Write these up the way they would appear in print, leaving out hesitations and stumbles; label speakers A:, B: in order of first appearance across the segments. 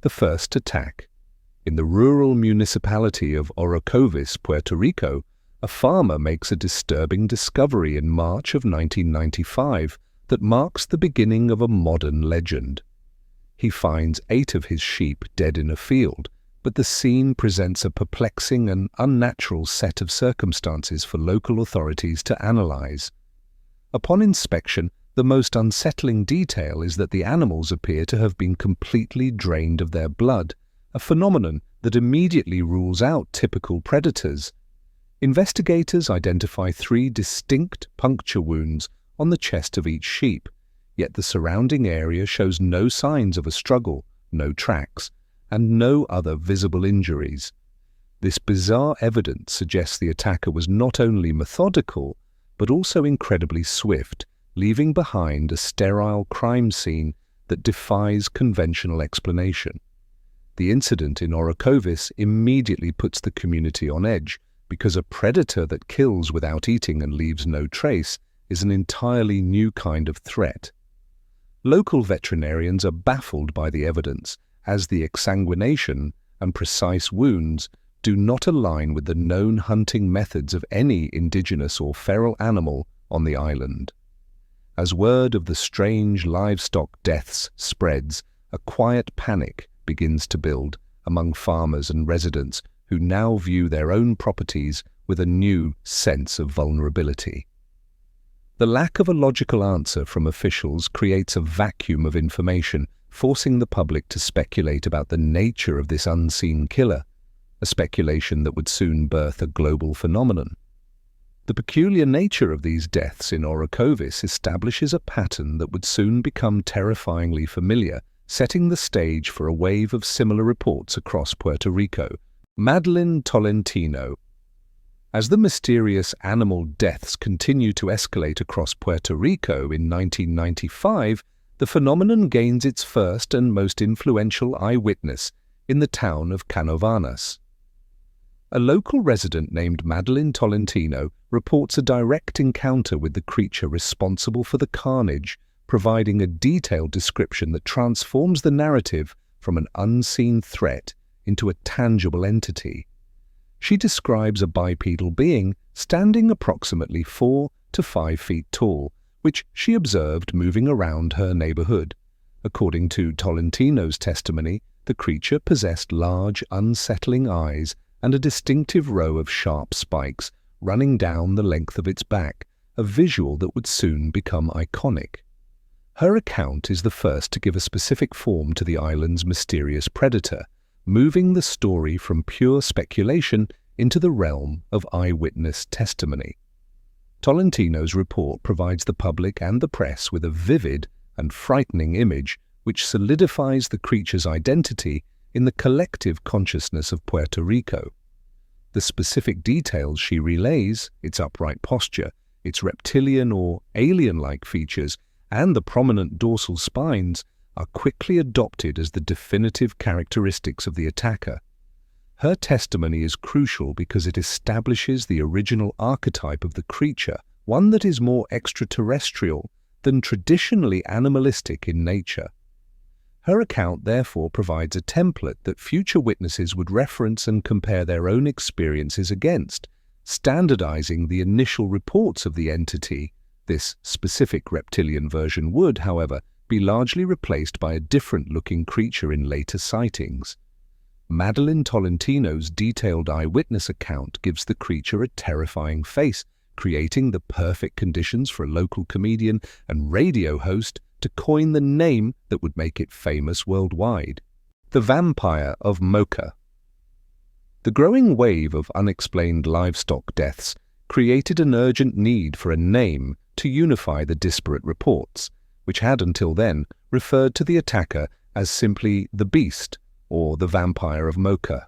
A: The first attack. In the rural municipality of Orocovis, Puerto Rico, a farmer makes a disturbing discovery in March of 1995 that marks the beginning of a modern legend. He finds 8 of his sheep dead in a field, but the scene presents a perplexing and unnatural set of circumstances for local authorities to analyze. Upon inspection, the most unsettling detail is that the animals appear to have been completely drained of their blood, a phenomenon that immediately rules out typical predators. Investigators identify 3 distinct puncture wounds on the chest of each sheep, yet the surrounding area shows no signs of a struggle, no tracks, and no other visible injuries. This bizarre evidence suggests the attacker was not only methodical, but also incredibly swift, leaving behind a sterile crime scene that defies conventional explanation. The incident in Orocovis immediately puts the community on edge, because a predator that kills without eating and leaves no trace is an entirely new kind of threat. Local veterinarians are baffled by the evidence, as the exsanguination and precise wounds do not align with the known hunting methods of any indigenous or feral animal on the island. As word of the strange livestock deaths spreads, a quiet panic begins to build among farmers and residents who now view their own properties with a new sense of vulnerability. The lack of a logical answer from officials creates a vacuum of information, forcing the public to speculate about the nature of this unseen killer, a speculation that would soon birth a global phenomenon. The peculiar nature of these deaths in Orocovis establishes a pattern that would soon become terrifyingly familiar, setting the stage for a wave of similar reports across Puerto Rico. MADELYNE Tolentino. As the mysterious animal deaths continue to escalate across Puerto Rico in 1995, the phenomenon gains its first and most influential eyewitness in the town of Canovanas. A local resident named MADELYNE Tolentino reports a direct encounter with the creature responsible for the carnage, providing a detailed description that transforms the narrative from an unseen threat into a tangible entity. She describes a bipedal being standing approximately 4 to 5 feet tall, which she observed moving around her neighborhood. According to Tolentino's testimony, the creature possessed large, unsettling eyes and a distinctive row of sharp spikes running down the length of its back, a visual that would soon become iconic. Her account is the first to give a specific form to the island's mysterious predator, moving the story from pure speculation into the realm of eyewitness testimony. Tolentino's report provides the public and the press with a vivid and frightening image which solidifies the creature's identity in the collective consciousness of Puerto Rico. The specific details she relays, its upright posture, its reptilian or alien-like features, and the prominent dorsal spines, are quickly adopted as the definitive characteristics of the attacker. Her testimony is crucial because it establishes the original archetype of the creature, one that is more extraterrestrial than traditionally animalistic in nature. Her account therefore provides a template that future witnesses would reference and compare their own experiences against, standardizing the initial reports of the entity. This specific reptilian version would, however, be largely replaced by a different-looking creature in later sightings. MADELYNE Tolentino's detailed eyewitness account gives the creature a terrifying face, creating the perfect conditions for a local comedian and radio host to coin the name that would make it famous worldwide: the Vampire of MOCA. The growing wave of unexplained livestock deaths created an urgent need for a name to unify the disparate reports, which had until then referred to the attacker as simply the Beast or the Vampire of MOCA.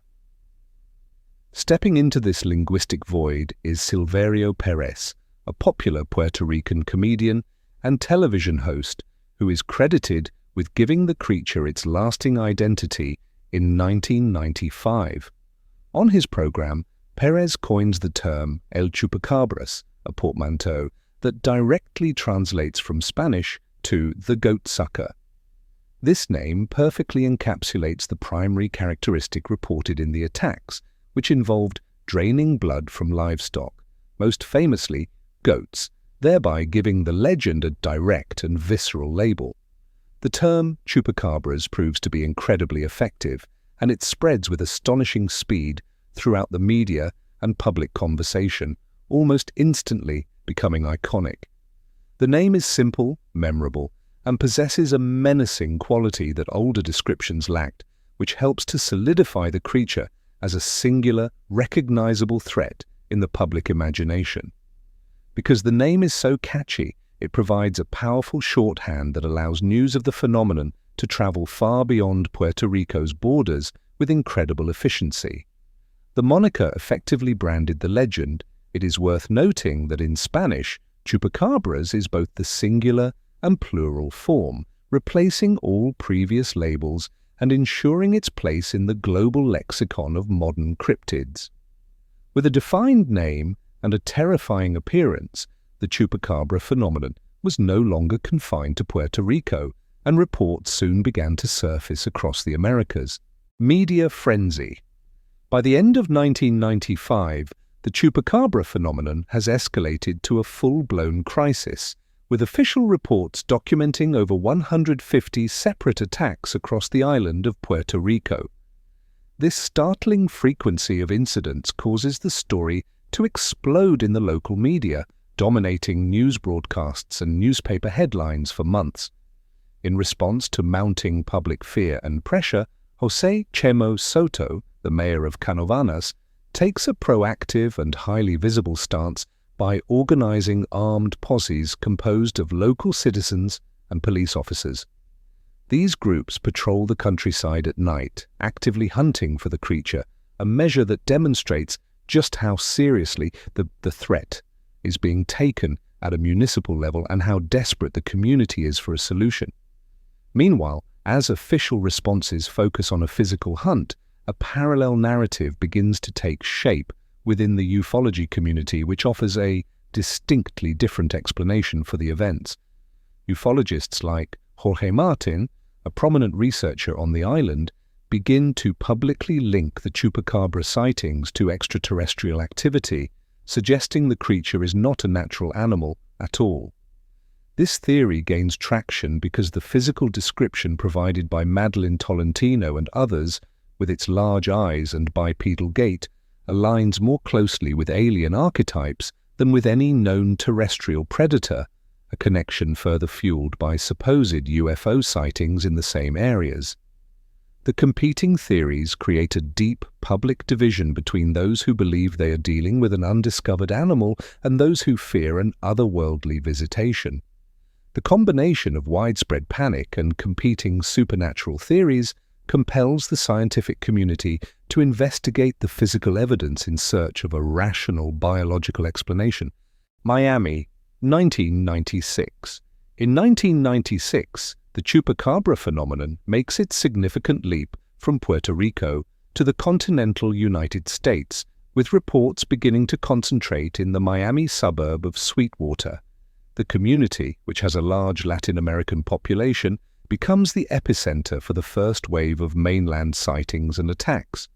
A: Stepping into this linguistic void is Silverio Perez, a popular Puerto Rican comedian and television host who is credited with giving the creature its lasting identity in 1995. On his program, Perez coins the term El Chupacabras, a portmanteau that directly translates from Spanish to the goat sucker. This name perfectly encapsulates the primary characteristic reported in the attacks, which involved draining blood from livestock, most famously goats, thereby giving the legend a direct and visceral label. The term chupacabras proves to be incredibly effective, and it spreads with astonishing speed throughout the media and public conversation, almost instantly becoming iconic. The name is simple, memorable, and possesses a menacing quality that older descriptions lacked, which helps to solidify the creature as a singular, recognizable threat in the public imagination. Because the name is so catchy, it provides a powerful shorthand that allows news of the phenomenon to travel far beyond Puerto Rico's borders with incredible efficiency. The moniker effectively branded the legend. It is worth noting that in Spanish, chupacabras is both the singular and plural form, replacing all previous labels and ensuring its place in the global lexicon of modern cryptids. With a defined name and a terrifying appearance, the chupacabra phenomenon was no longer confined to Puerto Rico, and reports soon began to surface across the Americas. Media frenzy. By the end of 1995, the chupacabra phenomenon has escalated to a full-blown crisis, with official reports documenting over 150 separate attacks across the island of Puerto Rico. This startling frequency of incidents causes the story to explode in the local media, dominating news broadcasts and newspaper headlines for months. In response to mounting public fear and pressure, José Chemo Soto, the mayor of Canovanas, takes a proactive and highly visible stance by organizing armed posses composed of local citizens and police officers. These groups patrol the countryside at night, actively hunting for the creature, a measure that demonstrates just how seriously the threat is being taken at a municipal level and how desperate the community is for a solution. Meanwhile, as official responses focus on a physical hunt, a parallel narrative begins to take shape within the ufology community, which offers a distinctly different explanation for the events. Ufologists like Jorge Martin, a prominent researcher on the island, begin to publicly link the chupacabra sightings to extraterrestrial activity, suggesting the creature is not a natural animal at all. This theory gains traction because the physical description provided by MADELYNE Tolentino and others, with its large eyes and bipedal gait, aligns more closely with alien archetypes than with any known terrestrial predator, a connection further fueled by supposed UFO sightings in the same areas. The competing theories create a deep public division between those who believe they are dealing with an undiscovered animal and those who fear an otherworldly visitation. The combination of widespread panic and competing supernatural theories compels the scientific community to investigate the physical evidence in search of a rational biological explanation. Miami, 1996. In 1996, the chupacabra phenomenon makes its significant leap from Puerto Rico to the continental United States, with reports beginning to concentrate in the Miami suburb of Sweetwater. The community, which has a large Latin American population, becomes the epicenter for the first wave of mainland sightings and attacks.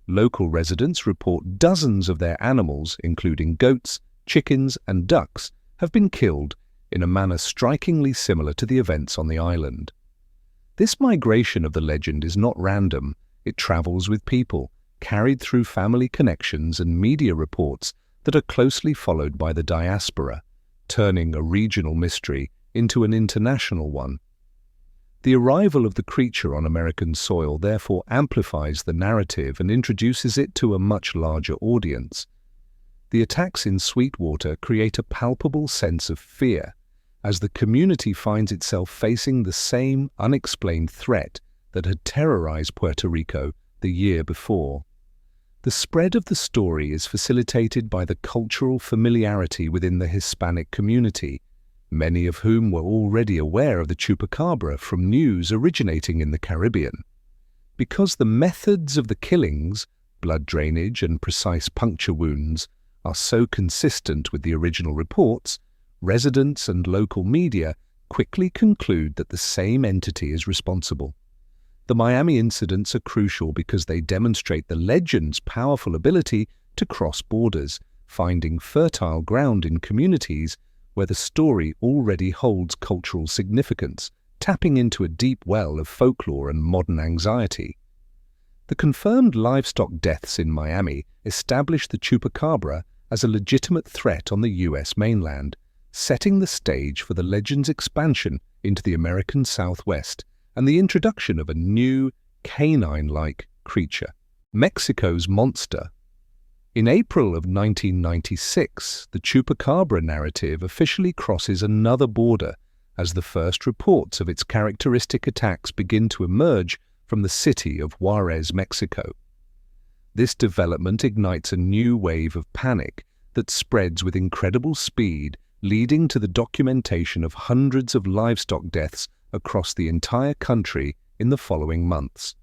A: Local residents report dozens of their animals, including goats, chickens, and ducks, have been killed in a manner strikingly similar to the events on the island. This migration of the legend is not random. It travels with people, carried through family connections and media reports that are closely followed by the diaspora, turning a regional mystery into an international one. The arrival of the creature on American soil therefore amplifies the narrative and introduces it to a much larger audience. The attacks in Sweetwater create a palpable sense of fear, as the community finds itself facing the same unexplained threat that had terrorized Puerto Rico the year before. The spread of the story is facilitated by the cultural familiarity within the Hispanic community, many of whom were already aware of the chupacabra from news originating in the Caribbean. Because the methods of the killings, blood drainage and precise puncture wounds, are so consistent with the original reports, residents and local media quickly conclude that the same entity is responsible. The Miami incidents are crucial because they demonstrate the legend's powerful ability to cross borders, finding fertile ground in communities where the story already holds cultural significance, tapping into a deep well of folklore and modern anxiety. The confirmed livestock deaths in Miami established the Chupacabra as a legitimate threat on the U.S. mainland, setting the stage for the legend's expansion into the American Southwest and the introduction of a new, canine-like creature, Mexico's monster. In April of 1996, the Chupacabra narrative officially crosses another border as the first reports of its characteristic attacks begin to emerge from the city of Juarez, Mexico. This development ignites a new wave of panic that spreads with incredible speed, leading to the documentation of hundreds of livestock deaths across the entire country in the following months.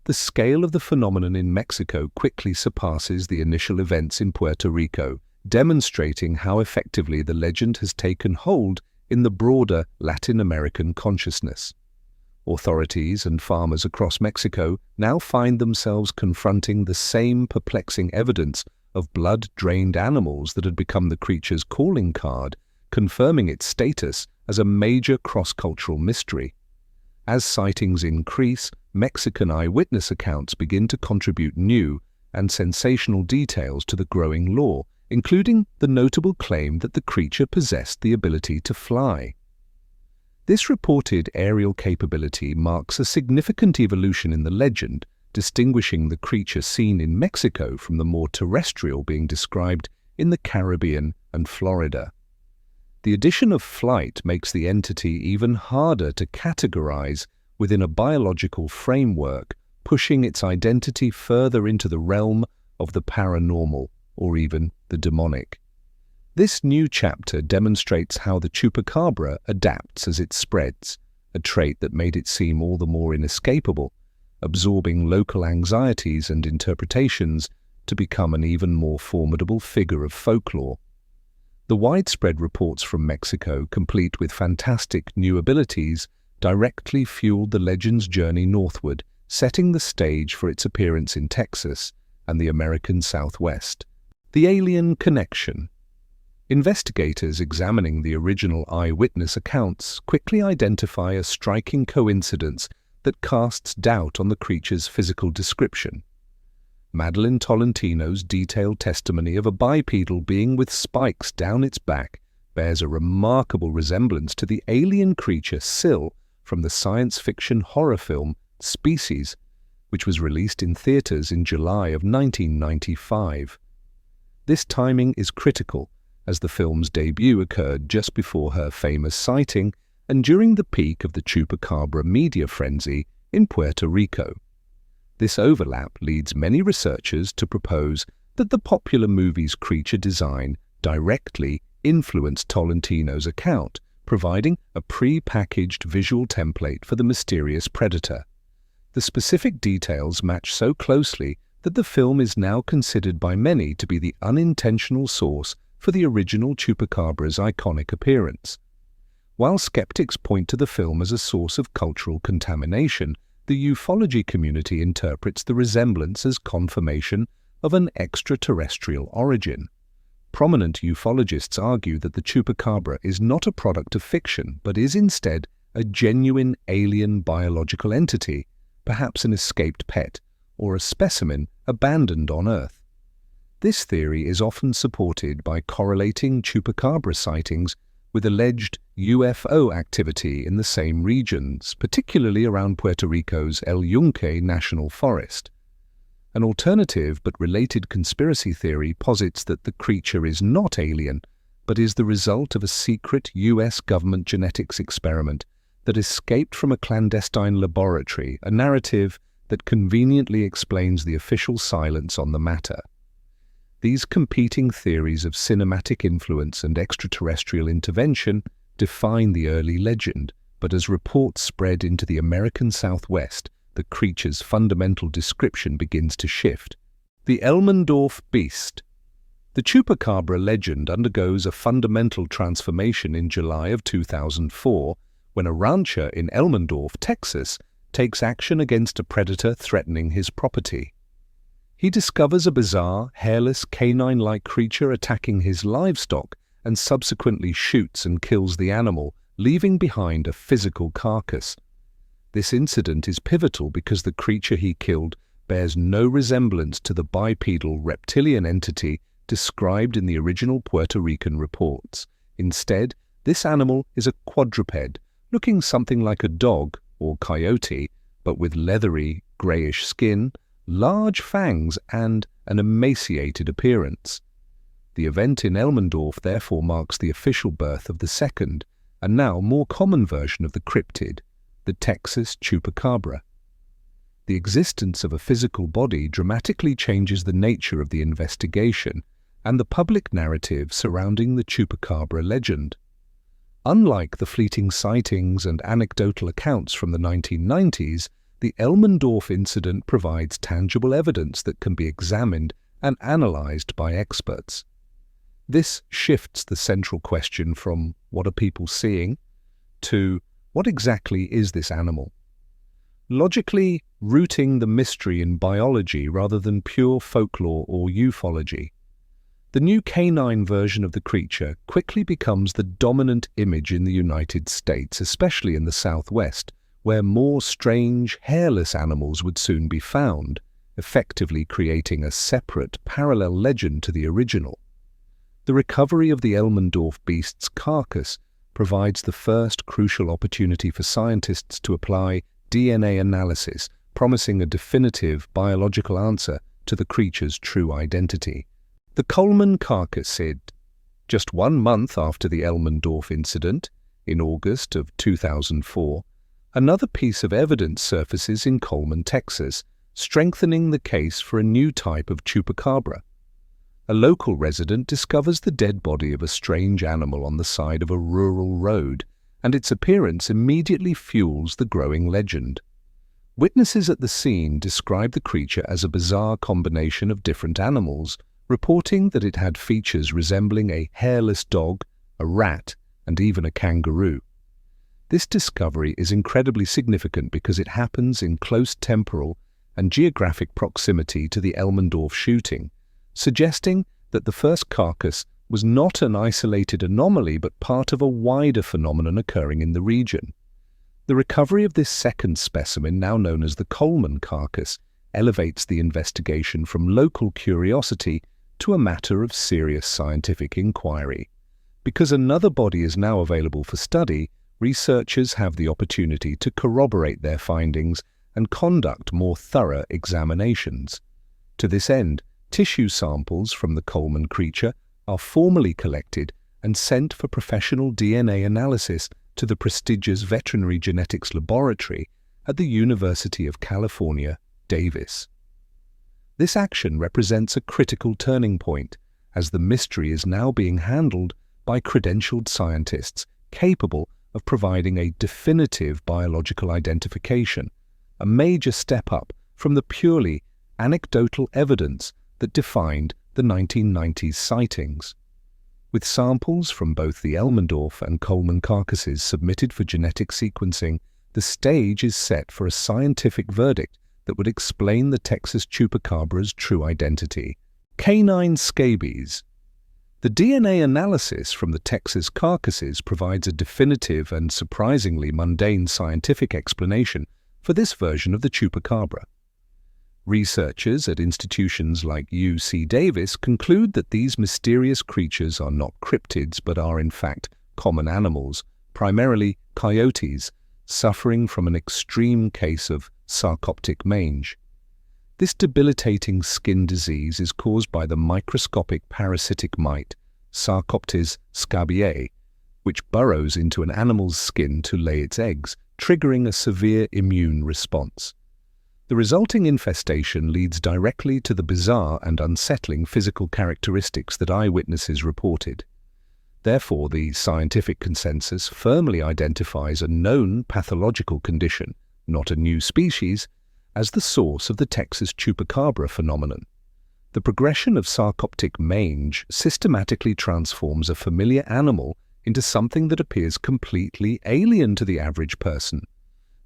A: The scale of the phenomenon in Mexico quickly surpasses the initial events in Puerto Rico, demonstrating how effectively the legend has taken hold in the broader Latin American consciousness. Authorities and farmers across Mexico now find themselves confronting the same perplexing evidence of blood-drained animals that had become the creature's calling card, confirming its status as a major cross-cultural mystery. As sightings increase, Mexican eyewitness accounts begin to contribute new and sensational details to the growing lore, including the notable claim that the creature possessed the ability to fly. This reported aerial capability marks a significant evolution in the legend, distinguishing the creature seen in Mexico from the more terrestrial being described in the Caribbean and Florida. The addition of flight makes the entity even harder to categorize within a biological framework, pushing its identity further into the realm of the paranormal or even the demonic. This new chapter demonstrates how the Chupacabra adapts as it spreads, a trait that made it seem all the more inescapable, absorbing local anxieties and interpretations to become an even more formidable figure of folklore. The widespread reports from Mexico, complete with fantastic new abilities, directly fueled the legend's journey northward, setting the stage for its appearance in Texas and the American Southwest. The alien connection. Investigators examining the original eyewitness accounts quickly identify a striking coincidence that casts doubt on the creature's physical description. Madeline Tolentino's detailed testimony of a bipedal being with spikes down its back bears a remarkable resemblance to the alien creature Syl from the science fiction horror film Species, which was released in theaters in July of 1995. This timing is critical, as the film's debut occurred just before her famous sighting and during the peak of the Chupacabra media frenzy in Puerto Rico. This overlap leads many researchers to propose that the popular movie's creature design directly influenced Tolentino's account, providing a pre-packaged visual template for the mysterious predator. The specific details match so closely that the film is now considered by many to be the unintentional source for the original Chupacabra's iconic appearance. While skeptics point to the film as a source of cultural contamination, the ufology community interprets the resemblance as confirmation of an extraterrestrial origin. Prominent ufologists argue that the Chupacabra is not a product of fiction, but is instead a genuine alien biological entity, perhaps an escaped pet, or a specimen abandoned on Earth. This theory is often supported by correlating Chupacabra sightings with alleged UFO activity in the same regions, particularly around Puerto Rico's El Yunque National Forest. An alternative but related conspiracy theory posits that the creature is not alien, but is the result of a secret US government genetics experiment that escaped from a clandestine laboratory, a narrative that conveniently explains the official silence on the matter. These competing theories of cinematic influence and extraterrestrial intervention define the early legend, but as reports spread into the American Southwest, the creature's fundamental description begins to shift. The Elmendorf beast. The Chupacabra legend undergoes a fundamental transformation in July of 2004 when a rancher in Elmendorf, Texas, takes action against a predator threatening his property. He discovers a bizarre, hairless, canine-like creature attacking his livestock and subsequently shoots and kills the animal, leaving behind a physical carcass. This incident is pivotal because the creature he killed bears no resemblance to the bipedal reptilian entity described in the original Puerto Rican reports. Instead, this animal is a quadruped, looking something like a dog or coyote, but with leathery, greyish skin, large fangs, and an emaciated appearance. The event in Elmendorf therefore marks the official birth of the second, and now more common version of the cryptid, the Texas Chupacabra. The existence of a physical body dramatically changes the nature of the investigation and the public narrative surrounding the Chupacabra legend. Unlike the fleeting sightings and anecdotal accounts from the 1990s, the Elmendorf incident provides tangible evidence that can be examined and analyzed by experts. This shifts the central question from what are people seeing to what exactly is this animal? Logically rooting the mystery in biology rather than pure folklore or ufology. The new canine version of the creature quickly becomes the dominant image in the United States, especially in the Southwest, where more strange, hairless animals would soon be found, effectively creating a separate, parallel legend to the original. The recovery of the Elmendorf beast's carcass provides the first crucial opportunity for scientists to apply DNA analysis, promising a definitive biological answer to the creature's true identity. The COLEMAN carcass hid. Just 1 month after the Elmendorf incident, in August of 2004, another piece of evidence surfaces in Coleman, Texas, strengthening the case for a new type of Chupacabra. A local resident discovers the dead body of a strange animal on the side of a rural road, and its appearance immediately fuels the growing legend. Witnesses at the scene describe the creature as a bizarre combination of different animals, reporting that it had features resembling a hairless dog, a rat, and even a kangaroo. This discovery is incredibly significant because it happens in close temporal and geographic proximity to the Elmendorf shooting, suggesting that the first carcass was not an isolated anomaly but part of a wider phenomenon occurring in the region. The recovery of this second specimen, now known as the Coleman carcass, elevates the investigation from local curiosity to a matter of serious scientific inquiry. Because another body is now available for study, researchers have the opportunity to corroborate their findings and conduct more thorough examinations. To this end, tissue samples from the Coleman creature are formally collected and sent for professional DNA analysis to the prestigious Veterinary Genetics Laboratory at the University of California, Davis. This action represents a critical turning point, as the mystery is now being handled by credentialed scientists capable of providing a definitive biological identification, a major step up from the purely anecdotal evidence that defined the 1990s sightings. With samples from both the Elmendorf and Coleman carcasses submitted for genetic sequencing, the stage is set for a scientific verdict that would explain the Texas Chupacabra's true identity. Canine scabies. The DNA analysis from the Texas carcasses provides a definitive and surprisingly mundane scientific explanation for this version of the Chupacabra. Researchers at institutions like UC Davis conclude that these mysterious creatures are not cryptids but are in fact common animals, primarily coyotes, suffering from an extreme case of sarcoptic mange. This debilitating skin disease is caused by the microscopic parasitic mite, Sarcoptes scabiei, which burrows into an animal's skin to lay its eggs, triggering a severe immune response. The resulting infestation leads directly to the bizarre and unsettling physical characteristics that eyewitnesses reported. Therefore, the scientific consensus firmly identifies a known pathological condition, not a new species, as the source of the Texas Chupacabra phenomenon. The progression of sarcoptic mange systematically transforms a familiar animal into something that appears completely alien to the average person.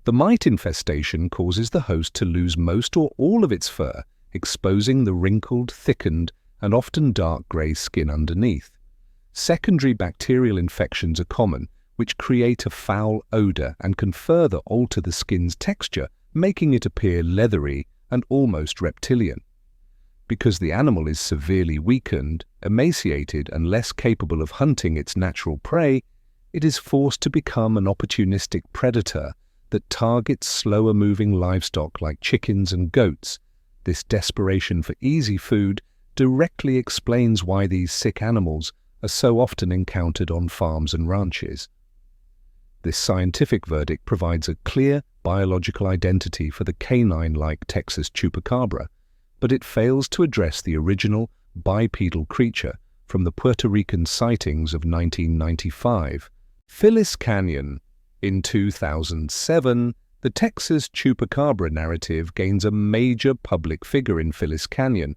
A: The mite infestation causes the host to lose most or all of its fur, exposing the wrinkled, thickened, and often dark grey skin underneath. Secondary bacterial infections are common, which create a foul odour and can further alter the skin's texture, making it appear leathery and almost reptilian. Because the animal is severely weakened, emaciated, and less capable of hunting its natural prey, it is forced to become an opportunistic predator that targets slower-moving livestock like chickens and goats. This desperation for easy food directly explains why these sick animals are so often encountered on farms and ranches. This scientific verdict provides a clear biological identity for the canine-like Texas Chupacabra, but it fails to address the original bipedal creature from the Puerto Rican sightings of 1995. PHYLLIS Canyon. In 2007, the Texas Chupacabra narrative gains a major public figure in PHYLLIS Canyon,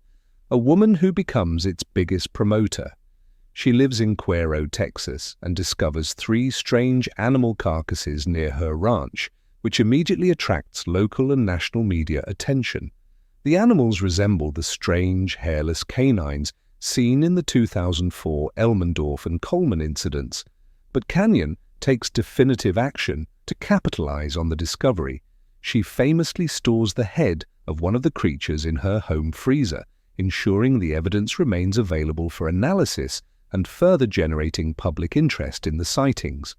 A: a woman who becomes its biggest promoter. She lives in Cuero, Texas, and discovers 3 strange animal carcasses near her ranch, which immediately attracts local and national media attention. The animals resemble the strange, hairless canines seen in the 2004 Elmendorf and Coleman incidents, but Canyon takes definitive action to capitalize on the discovery. She famously stores the head of one of the creatures in her home freezer, ensuring the evidence remains available for analysis and further generating public interest in the sightings.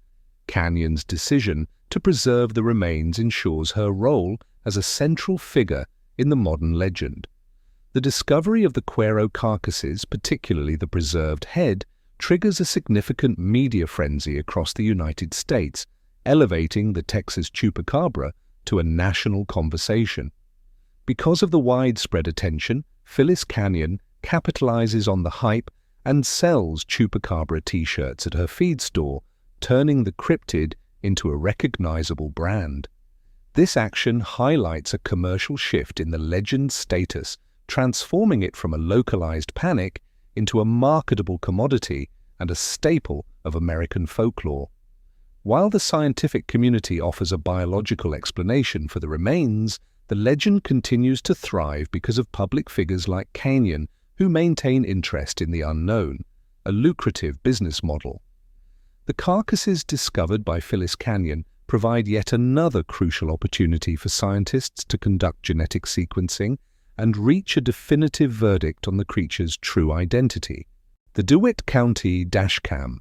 A: Canyon's decision to preserve the remains ensures her role as a central figure in the modern legend. The discovery of the Cuero carcasses, particularly the preserved head, triggers a significant media frenzy across the United States, elevating the Texas Chupacabra to a national conversation. Because of the widespread attention, PHYLLIS Canyon capitalizes on the hype and sells Chupacabra t-shirts at her feed store, turning the cryptid into a recognizable brand. This action highlights a commercial shift in the legend's status, transforming it from a localized panic into a marketable commodity and a staple of American folklore. While the scientific community offers a biological explanation for the remains, the legend continues to thrive because of public figures like Canyon, who maintain interest in the unknown, a lucrative business model. The carcasses discovered by PHYLLIS Canyon provide yet another crucial opportunity for scientists to conduct genetic sequencing and reach a definitive verdict on the creature's true identity. The DeWitt County DASHCAM.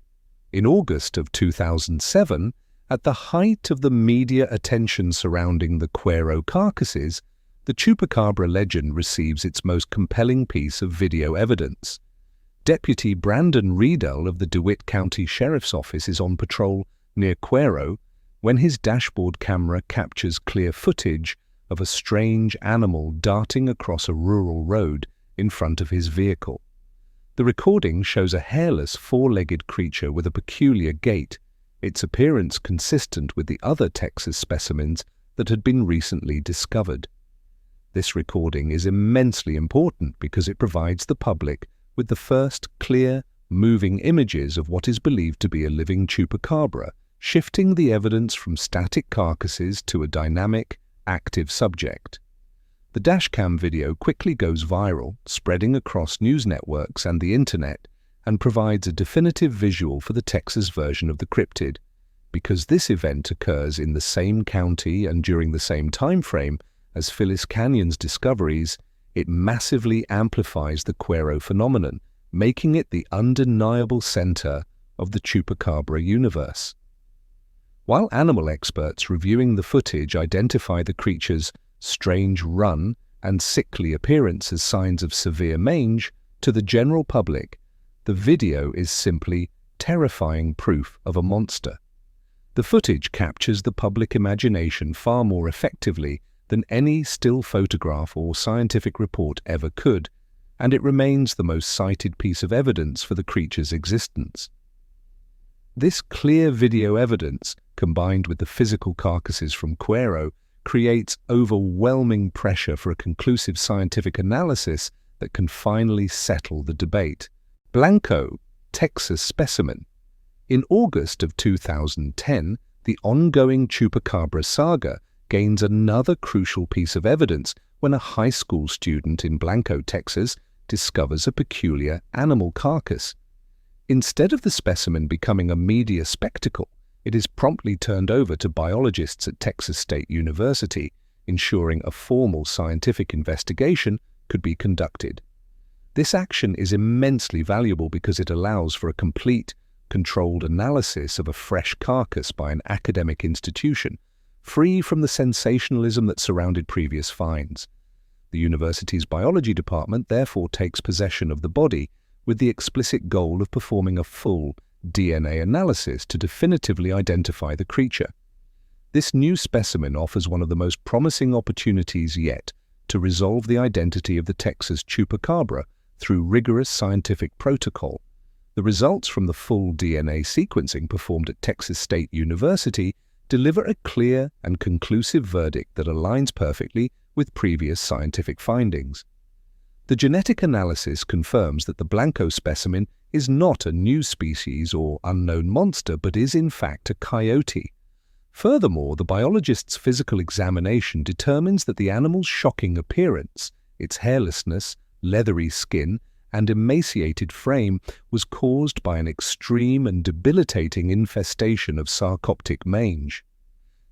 A: In August of 2007, at the height of the media attention surrounding the Cuero carcasses, the Chupacabra legend receives its most compelling piece of video evidence. Deputy Brandon Riedel of the DeWitt County Sheriff's Office is on patrol near Cuero when his dashboard camera captures clear footage of a strange animal darting across a rural road in front of his vehicle. The recording shows a hairless, 4-legged creature with a peculiar gait, its appearance consistent with the other Texas specimens that had been recently discovered. This recording is immensely important because it provides the public with the first clear, moving images of what is believed to be a living Chupacabra, shifting the evidence from static carcasses to a dynamic, active subject. The dashcam video quickly goes viral, spreading across news networks and the internet, and provides a definitive visual for the Texas version of the cryptid. Because this event occurs in the same county and during the same time frame as PHYLLIS Canyon's discoveries, it massively amplifies the Cuero phenomenon, making it the undeniable center of the Chupacabra universe. While animal experts reviewing the footage identify the creature's strange run and sickly appearance as signs of severe mange, to the general public, the video is simply terrifying proof of a monster. The footage captures the public imagination far more effectively than any still photograph or scientific report ever could, and it remains the most cited piece of evidence for the creature's existence. This clear video evidence, combined with the physical carcasses from Cuero, creates overwhelming pressure for a conclusive scientific analysis that can finally settle the debate. BLANCO, Texas specimen. In August of 2010, the ongoing Chupacabra saga gains another crucial piece of evidence when a high school student in Blanco, Texas, discovers a peculiar animal carcass. Instead of the specimen becoming a media spectacle, it is promptly turned over to biologists at Texas State University, ensuring a formal scientific investigation could be conducted. This action is immensely valuable because it allows for a complete, controlled analysis of a fresh carcass by an academic institution, free from the sensationalism that surrounded previous finds. The university's biology department therefore takes possession of the body with the explicit goal of performing a full DNA analysis to definitively identify the creature. This new specimen offers one of the most promising opportunities yet to resolve the identity of the Texas Chupacabra through rigorous scientific protocol. The results from the full DNA sequencing performed at Texas State University deliver a clear and conclusive verdict that aligns perfectly with previous scientific findings. The genetic analysis confirms that the Blanco specimen is not a new species or unknown monster, but is in fact a coyote. Furthermore, the biologist's physical examination determines that the animal's shocking appearance, its hairlessness, leathery skin, and emaciated frame was caused by an extreme and debilitating infestation of sarcoptic mange.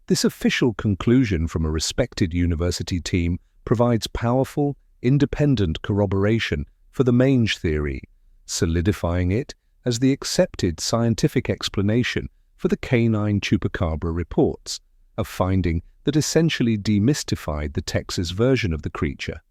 A: This official conclusion from a respected university team provides powerful, independent corroboration for the mange theory, solidifying it as the accepted scientific explanation for the canine Chupacabra reports, a finding that essentially demystified the Texas version of the creature.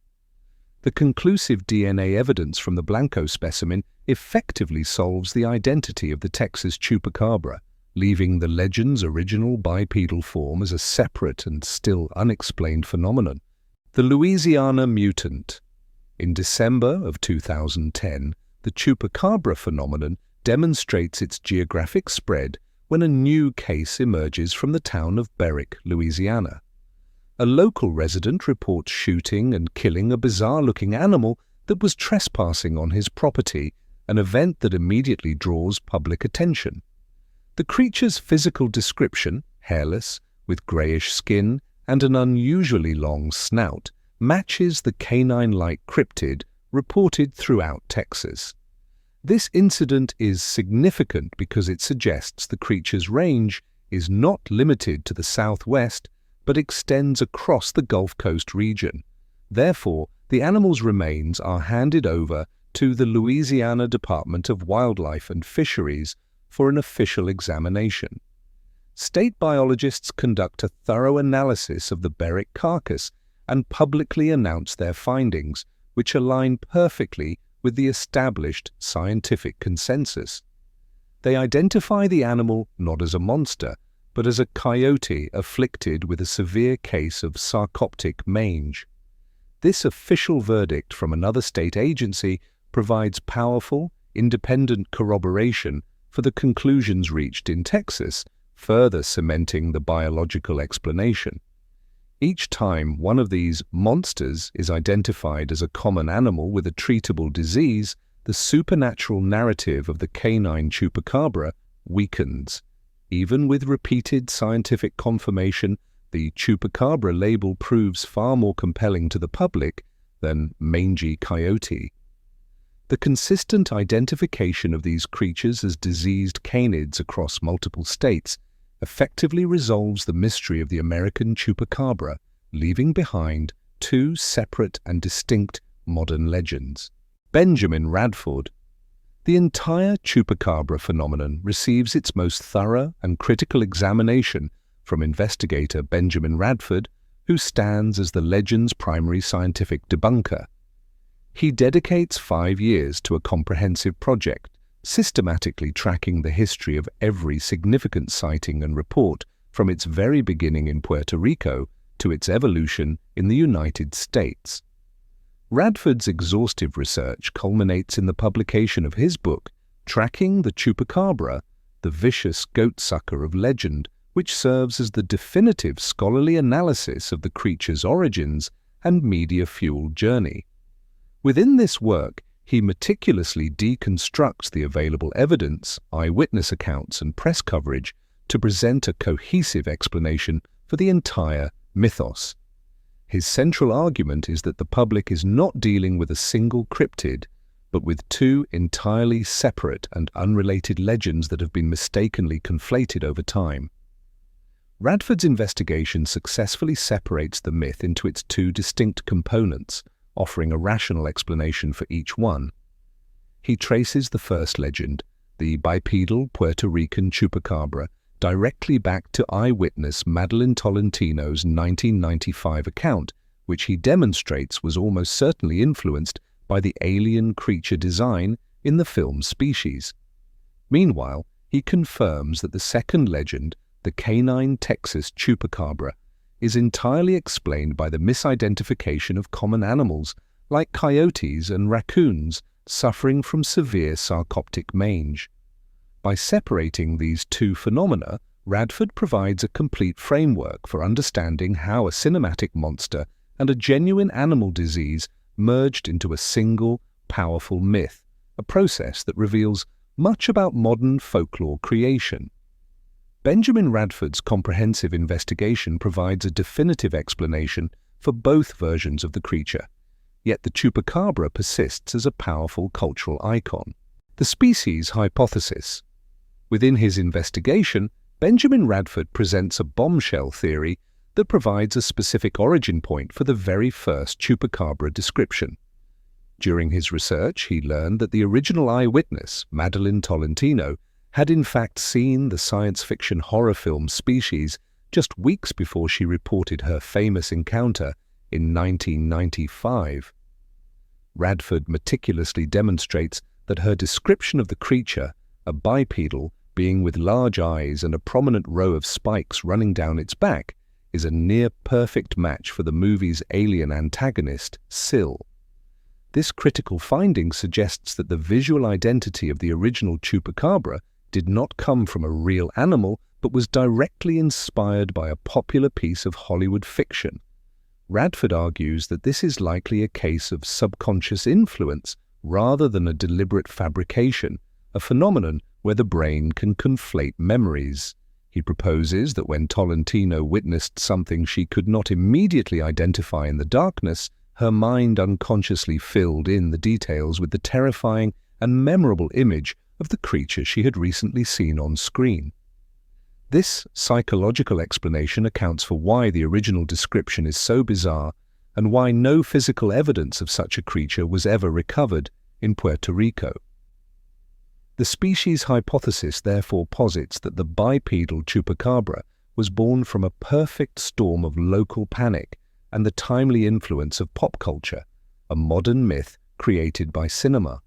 A: The conclusive DNA evidence from the Blanco specimen effectively solves the identity of the Texas Chupacabra, leaving the legend's original bipedal form as a separate and still unexplained phenomenon. The Louisiana mutant. In December of 2010, the Chupacabra phenomenon demonstrates its geographic spread when a new case emerges from the town of Berwick, Louisiana. A local resident reports shooting and killing a bizarre-looking animal that was trespassing on his property, an event that immediately draws public attention. The creature's physical description, hairless, with greyish skin and an unusually long snout, matches the canine-like cryptid reported throughout Texas. This incident is significant because it suggests the creature's range is not limited to the southwest, but extends across the Gulf Coast region. Therefore, the animal's remains are handed over to the Louisiana Department of Wildlife and Fisheries for an official examination. State biologists conduct a thorough analysis of the Berwick carcass and publicly announce their findings, which align perfectly with the established scientific consensus. They identify the animal not as a monster, but as a coyote afflicted with a severe case of sarcoptic mange. This official verdict from another state agency provides powerful, independent corroboration for the conclusions reached in Texas, further cementing the biological explanation. Each time one of these monsters is identified as a common animal with a treatable disease, the supernatural narrative of the canine Chupacabra weakens. Even with repeated scientific confirmation, the Chupacabra label proves far more compelling to the public than mangy coyote. The consistent identification of these creatures as diseased canids across multiple states effectively resolves the mystery of the American Chupacabra, leaving behind two separate and distinct modern legends. Benjamin Radford. The entire Chupacabra phenomenon receives its most thorough and critical examination from investigator Benjamin Radford, who stands as the legend's primary scientific debunker. He dedicates 5 years to a comprehensive project, systematically tracking the history of every significant sighting and report from its very beginning in Puerto Rico to its evolution in the United States. Radford's exhaustive research culminates in the publication of his book, Tracking the Chupacabra, the Vicious Goatsucker of Legend, which serves as the definitive scholarly analysis of the creature's origins and media-fueled journey. Within this work, he meticulously deconstructs the available evidence, eyewitness accounts, and press coverage to present a cohesive explanation for the entire mythos. His central argument is that the public is not dealing with a single cryptid, but with two entirely separate and unrelated legends that have been mistakenly conflated over time. Radford's investigation successfully separates the myth into its two distinct components, offering a rational explanation for each one. He traces the first legend, the bipedal Puerto Rican Chupacabra, directly back to eyewitness MADELYNE Tolentino's 1995 account, which he demonstrates was almost certainly influenced by the alien creature design in the film Species. Meanwhile, he confirms that the second legend, the canine Texas Chupacabra, is entirely explained by the misidentification of common animals like coyotes and raccoons suffering from severe sarcoptic mange. By separating these two phenomena, Radford provides a complete framework for understanding how a cinematic monster and a genuine animal disease merged into a single, powerful myth, a process that reveals much about modern folklore creation. Benjamin Radford's comprehensive investigation provides a definitive explanation for both versions of the creature, yet the Chupacabra persists as a powerful cultural icon. The species hypothesis. Within his investigation, Benjamin Radford presents a bombshell theory that provides a specific origin point for the very first Chupacabra description. During his research, he learned that the original eyewitness, MADELYNE Tolentino, had in fact seen the science fiction horror film Species just weeks before she reported her famous encounter in 1995. Radford meticulously demonstrates that her description of the creature, a bipedal being with large eyes and a prominent row of spikes running down its back, is a near-perfect match for the movie's alien antagonist, Syl. This critical finding suggests that the visual identity of the original Chupacabra did not come from a real animal, but was directly inspired by a popular piece of Hollywood fiction. Radford argues that this is likely a case of subconscious influence rather than a deliberate fabrication, a phenomenon where the brain can conflate memories. He proposes that when Tolentino witnessed something she could not immediately identify in the darkness, her mind unconsciously filled in the details with the terrifying and memorable image of the creature she had recently seen on screen. This psychological explanation accounts for why the original description is so bizarre and why no physical evidence of such a creature was ever recovered in Puerto Rico. The species hypothesis therefore posits that the bipedal Chupacabra was born from a perfect storm of local panic and the timely influence of pop culture, a modern myth created by cinema.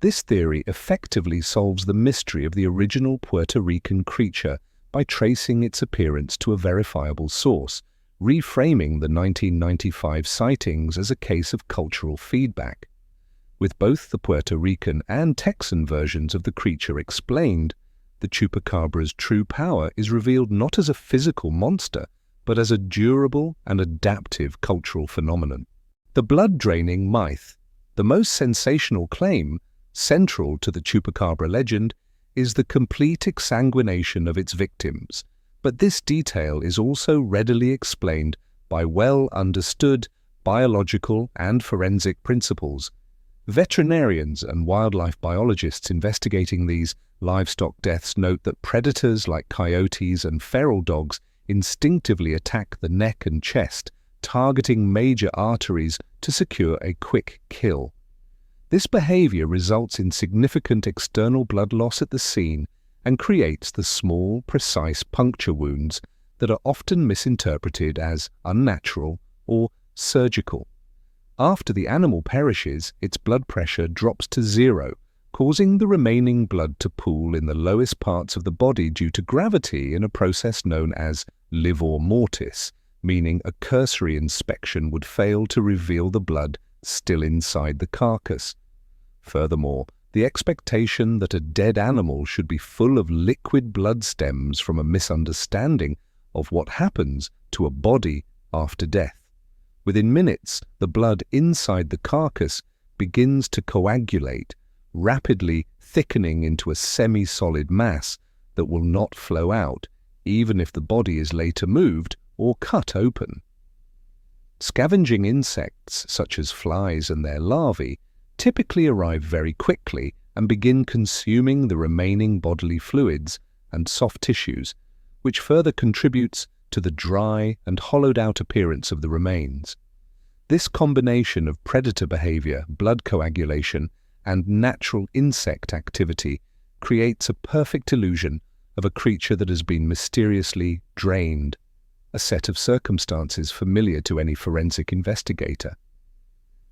A: This theory effectively solves the mystery of the original Puerto Rican creature by tracing its appearance to a verifiable source, reframing the 1995 sightings as a case of cultural feedback. With both the Puerto Rican and Texan versions of the creature explained, the Chupacabra's true power is revealed not as a physical monster, but as a durable and adaptive cultural phenomenon. The blood-draining myth, the most sensational claim, central to the Chupacabra legend, is the complete exsanguination of its victims, but this detail is also readily explained by well-understood biological and forensic principles. Veterinarians and wildlife biologists investigating these livestock deaths note that predators like coyotes and feral dogs instinctively attack the neck and chest, targeting major arteries to secure a quick kill. This behavior results in significant external blood loss at the scene and creates the small, precise puncture wounds that are often misinterpreted as unnatural or surgical. After the animal perishes, its blood pressure drops to zero, causing the remaining blood to pool in the lowest parts of the body due to gravity in a process known as livor mortis, meaning a cursory inspection would fail to reveal the blood still inside the carcass. Furthermore, the expectation that a dead animal should be full of liquid blood stems from a misunderstanding of what happens to a body after death. Within minutes, the blood inside the carcass begins to coagulate, rapidly thickening into a semi-solid mass that will not flow out, even if the body is later moved or cut open. Scavenging insects, such as flies and their larvae, typically arrive very quickly and begin consuming the remaining bodily fluids and soft tissues, which further contributes to the dry and hollowed-out appearance of the remains. This combination of predator behavior, blood coagulation, and natural insect activity creates a perfect illusion of a creature that has been mysteriously drained, a set of circumstances familiar to any forensic investigator.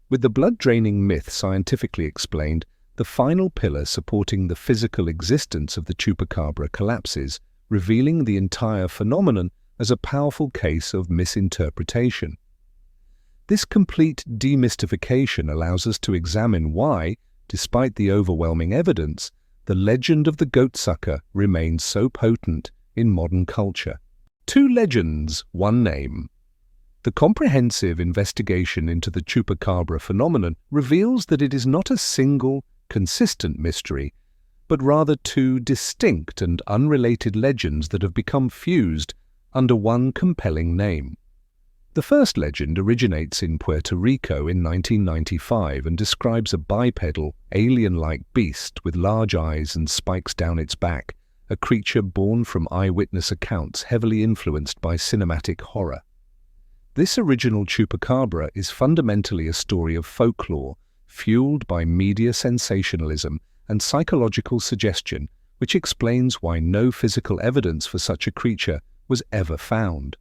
A: With the blood-draining myth scientifically explained, the final pillar supporting the physical existence of the Chupacabra collapses, revealing the entire phenomenon as a powerful case of misinterpretation. This complete demystification allows us to examine why, despite the overwhelming evidence, the legend of the goatsucker remains so potent in modern culture. Two legends, one name. The comprehensive investigation into the Chupacabra phenomenon reveals that it is not a single, consistent mystery, but rather two distinct and unrelated legends that have become fused under one compelling name. The first legend originates in Puerto Rico in 1995 and describes a bipedal, alien-like beast with large eyes and spikes down its back, a creature born from eyewitness accounts heavily influenced by cinematic horror. This original Chupacabra is fundamentally a story of folklore, fueled by media sensationalism and psychological suggestion, which explains why no physical evidence for such a creature was ever found.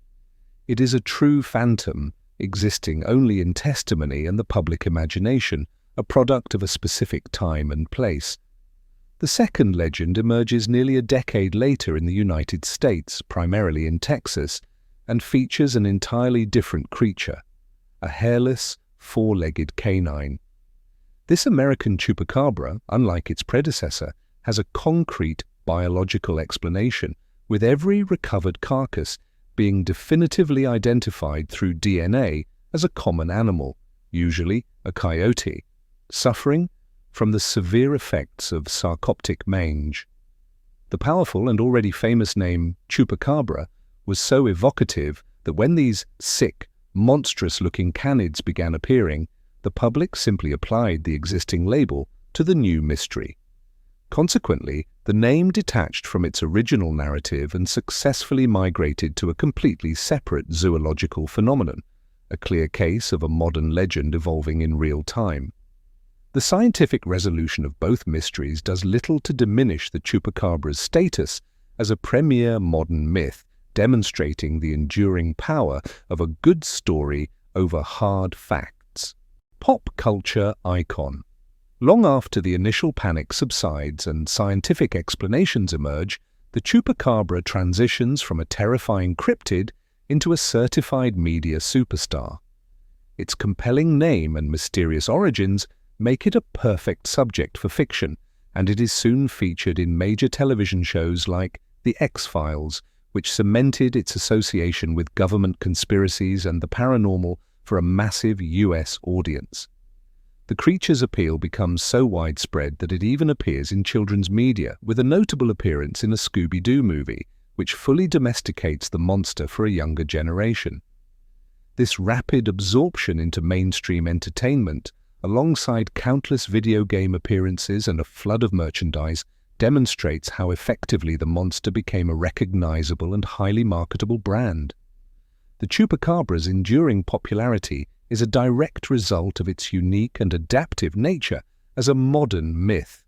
A: It is a true phantom, existing only in testimony and the public imagination, a product of a specific time and place. The second legend emerges nearly a decade later in the United States, primarily in Texas, and features an entirely different creature, a hairless, four-legged canine. This American Chupacabra, unlike its predecessor, has a concrete biological explanation, with every recovered carcass being definitively identified through DNA as a common animal, usually a coyote, suffering from the severe effects of sarcoptic mange. The powerful and already famous name Chupacabra was so evocative that when these sick, monstrous-looking canids began appearing, the public simply applied the existing label to the new mystery. Consequently, the name detached from its original narrative and successfully migrated to a completely separate zoological phenomenon, a clear case of a modern legend evolving in real time. The scientific resolution of both mysteries does little to diminish the Chupacabra's status as a premier modern myth, demonstrating the enduring power of a good story over hard facts. Pop culture icon. Long after the initial panic subsides and scientific explanations emerge, the Chupacabra transitions from a terrifying cryptid into a certified media superstar. Its compelling name and mysterious origins make it a perfect subject for fiction, and it is soon featured in major television shows like The X-Files, which cemented its association with government conspiracies and the paranormal for a massive US audience. The creature's appeal becomes so widespread that it even appears in children's media, with a notable appearance in a Scooby-Doo movie, which fully domesticates the monster for a younger generation. This rapid absorption into mainstream entertainment, alongside countless video game appearances and a flood of merchandise, demonstrates how effectively the monster became a recognizable and highly marketable brand. The Chupacabra's enduring popularity is a direct result of its unique and adaptive nature as a modern myth.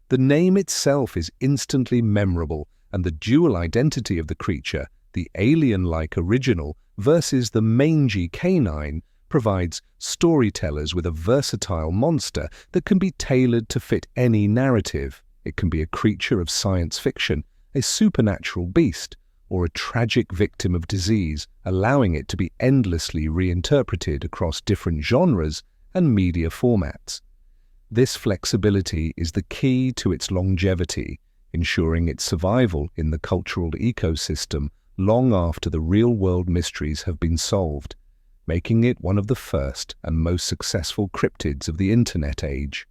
A: The name itself is instantly memorable, and the dual identity of the creature, the alien-like original versus the mangy canine, provides storytellers with a versatile monster that can be tailored to fit any narrative. It can be a creature of science fiction, a supernatural beast, or a tragic victim of disease, allowing it to be endlessly reinterpreted across different genres and media formats. This flexibility is the key to its longevity, ensuring its survival in the cultural ecosystem long after the real-world mysteries have been solved, making it one of the first and most successful cryptids of the Internet age.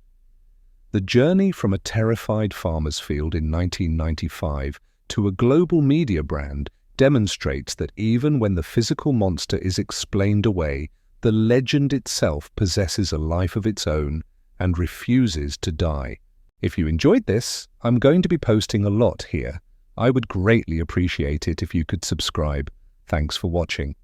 A: The journey from a terrified farmer's field in 1995 to a global media brand demonstrates that even when the physical monster is explained away, the legend itself possesses a life of its own and refuses to die. If you enjoyed this, I'm going to be posting a lot here. I would greatly appreciate it if you could subscribe. Thanks for watching.